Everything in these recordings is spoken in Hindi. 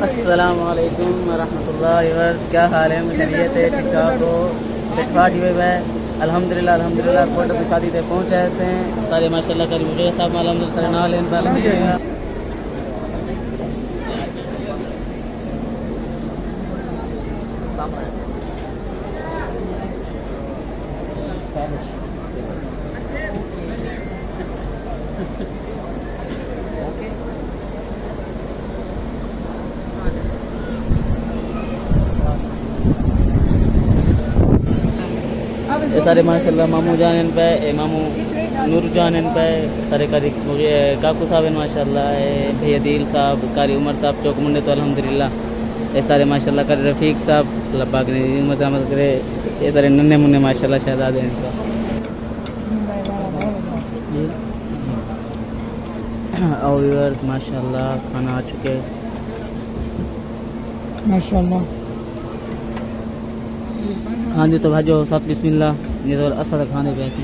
अस्सलाम वालेकुम वरहमतुल्लाहि वबरकातुहू। क्या हाल है? खैरियत है? ठीक ठाक हो? पेटफाट हुए है अल्हम्दुलिल्लाह फोटो की शादी पे पहुँचे ऐसे सारे माशाल्लाह कर मुझे सब अल्हम्दुलिल्लाह। ये सारे माशाल्लाह मामू जान इन पे मामू नूर जान इन पे सारे कारी काकू साहब इन माशाल्लाह भैया दिल साहब कारी उमर साहब चौक मुंडे तो अल्हम्दुलिल्लाह ये सारे माशाल्लाह कारी रफ़ीक साहब अल्लाह पाक ने उम्मत अमल करे ये सारे नन्हे मुन्ने माशाल्लाह शहजादे इनका। और व्यूअर्स माशाल्लाह खाना आ चुके माशाल्लाह। खाने तो भाजो सब बिस्मिल्लाह ये तो असद खाने पे ऐसे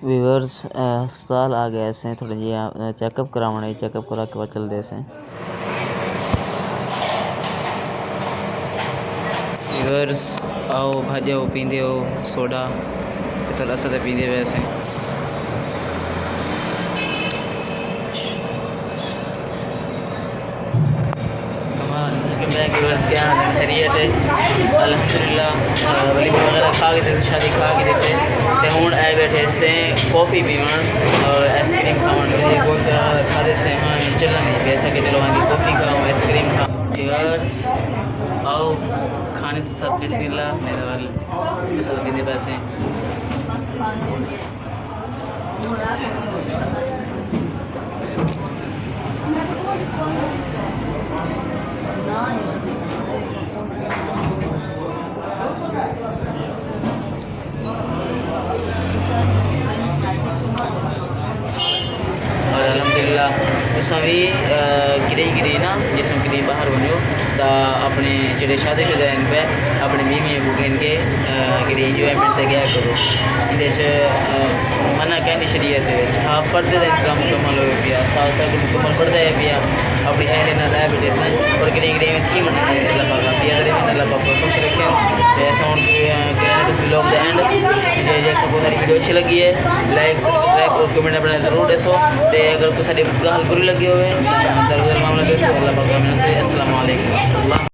व्यूअर्स अस्पताल आ गए ऐसे थोड़े जी चेकअप कराने चेकअप करा के बाद चलते ऐसे व्यूअर्स आओ भाजो पींदे हो सोडा तो असद पींदे वैसे क्या खैरियत है अल्हम्दुलिल्लाह वलीमा वगैरह खा के थे शादी खा के थे ते हूँ आए बैठे से कॉफ़ी पीवन और आइसक्रीम खावन बहुत खाते से हाँ चलना नहीं पैसा कि चलो हाँ कॉफ़ी खाऊँ आइसक्रीम खाऊँ व्यूअर्स आओ खाने तो साथ बिस्मिल्लाह मेरे वाले कितने पैसे और अल्हम्दुलिल्लाह तुसां भी गिरी ना जिसम गिरी बाहर बनो तो अपने जेडे शादीशुदा हैं पे अपने बीवी बुकेन के गिरी इंजॉयमेंट ते गया करो ये मना कहनी शरीयत हाँ पर्दे का इंतजाम मुकम्मल हो गया साल साल मुकम्मल पढ़ता है पिया अपनी अहल ना लाए बेटे से और गिरी में थी मन अल्लाह पाक पिया करे अल्लाह पाक खुश रखे ऐसा लोग द एंड जैसा बहुत सारी वीडियो अच्छी लगी है लाइक सब्सक्राइब और कमेंट अपना जरूर दसो तो अगर कुछ सारी गल बुरी लगी हो मामला दसो अल्लाह पाक अस्सलाम वालेकुम।